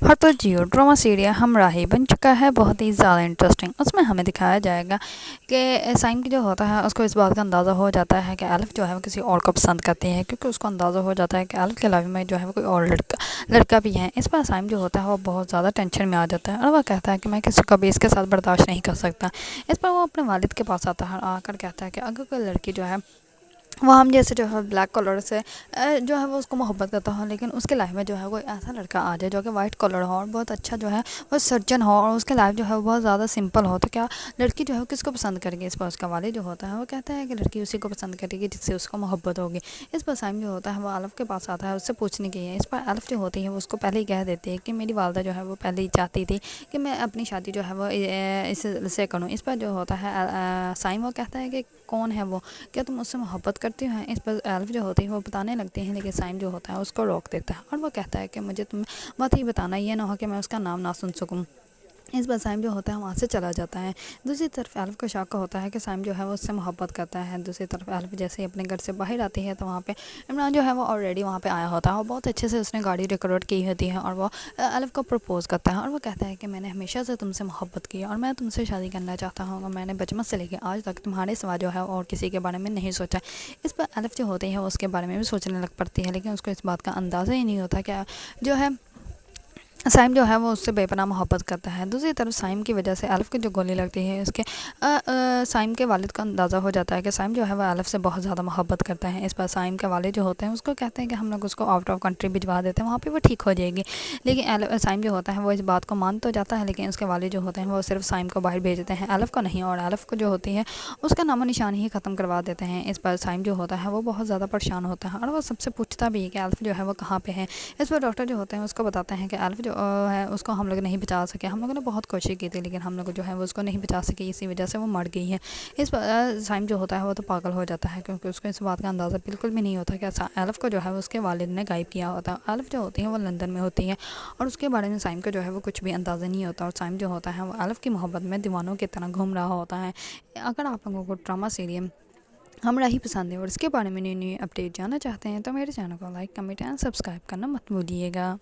हाँ तो जियो drama serial हमराही बन चुका है बहुत ही ज़्यादा इंटरेस्टिंग। उसमें हमें दिखाया जाएगा कि साइम की जो होता है उसको इस बात का अंदाज़ा हो जाता है कि एलिफ जो है वो किसी और को पसंद करती है, क्योंकि उसको अंदाज़ा हो जाता है कि एलिफ के लाइफ में जो है वो कोई और लड़का भी है। इस पर साइम जो होता है वो बहुत ज़्यादा टेंशन में आ जाता है और वह कहता है कि मैं किसी को भी इसके साथ बर्दाश्त नहीं कर सकता। इस पर वो अपने वालिद के पास आता है और आकर कहता है कि अगर कोई लड़की जो है वो हम जैसे जो है ब्लैक कलर से जो है वो उसको मोहब्बत करता हो, लेकिन उसके लाइफ में जो है कोई ऐसा लड़का आ जाए जो कि वाइट कलर हो और बहुत अच्छा जो है वो सर्जन हो और उसके लाइफ जो है वो बहुत ज़्यादा सिंपल हो, तो क्या लड़की जो है वो किसको पसंद करेगी। इस पर उसका वालिद जो होता है वो कहता है कि लड़की उसी को पसंद करेगी जिससे उसको मोहब्बत होगी। इस पर साइम जो होता है वो आलिफ के पास आता है उससे पूछने के लिए। इस पर आलिफ जो होती है वो उसको पहले ही कह देती है कि मेरी वालदा जो है वो पहले ही चाहती थी कि मैं अपनी शादी जो है वो इससे करूँ। इस पर जो होता है साइम वो कहता है कि कौन है वो, क्या तुम उससे मोहब्बत करती हो। इस पर एल्फ जो होती है वो बताने लगती हैं, लेकिन साइम जो होता है उसको रोक देता है और वो कहता है कि मुझे तुम बात ही बताना, ये ना हो कि मैं उसका नाम ना सुन सकूँ। इस पर साइम जो होता है वहाँ से चला जाता है। दूसरी तरफ एल्फ को शक होता है कि साइम जो है वो उससे मोहब्बत करता है। दूसरी तरफ एल्फ जैसे ही अपने घर से बाहर आती है तो वहाँ पे इमरान जो है वो ऑलरेडी वहाँ पे आया होता है और बहुत अच्छे से उसने गाड़ी डेकोरेट की होती है और वो एल्फ को प्रपोज़ करता है और वो कहता है कि मैंने हमेशा से तुमसे मोहब्बत की और मैं तुमसे शादी करना चाहता हूँ और मैंने बचपन से लेकर आज तक तुम्हारे सिवा जो है और किसी के बारे में नहीं सोचा। इस पर एल्फ जो होती है उसके बारे में भी सोचने लग पड़ती है, लेकिन उसको इस बात का अंदाज़ा ही नहीं होता क्या जो है साइम जो है वो उससे बेपनाह मोहब्बत करता है। दूसरी तरफ साइम की वजह से एलिफ की जो गोली लगती है उसके साइम के वालिद को अंदाज़ा हो जाता है कि साइम जो है वो एलिफ से बहुत ज़्यादा मोहब्बत करता है। इस पर साइम के वालिद जो होते हैं उसको कहते हैं कि हम लोग उसको आउट ऑफ कंट्री भिजवा देते हैं, वहाँ पे वो ठीक हो जाएगी। लेकिन साइम जो होता है वो इस बात को मान तो जाता है, लेकिन उसके वालिद जो होते हैं वो सिर्फ साइम को बाहर भेजते हैं, एलिफ को नहीं, और एलिफ को जो होती है उसका नामो निशान ही ख़त्म करवा देते हैं। इस पर साइम जो होता है वो बहुत ज़्यादा परेशान होता है और वो सबसे पूछता भी है कि एलिफ जो है वो कहाँ पे है। इस पर डॉक्टर जो होते हैं उसको बताते हैं कि एलिफ जो है उसको हम लोग नहीं बचा सके, हम लोगों ने बहुत कोशिश की थी लेकिन हम लोग जो है वो उसको नहीं बचा सके, इसी वजह से वो मर गई है। इस पर साइम जो होता है वो तो पागल हो जाता है, क्योंकि उसको इस बात का अंदाज़ा बिल्कुल भी नहीं होता कि एलिफ को जो है उसके वालिद ने गायब किया होता है। एलिफ जो होती है वो लंदन में होती है और उसके बारे में साइम को जो है वो कुछ भी अंदाज़ा नहीं होता और साइम जो होता है वो एलिफ की मोहब्बत में दीवानों की तरह घूम रहा होता है। अगर आप लोगों को ड्रामा सीरियल हमरा ही पसंद है और इसके बारे में नई नई अपडेट जानना चाहते हैं तो मेरे चैनल को लाइक, कमेंट एंड सब्सक्राइब करना मत भूलिएगा।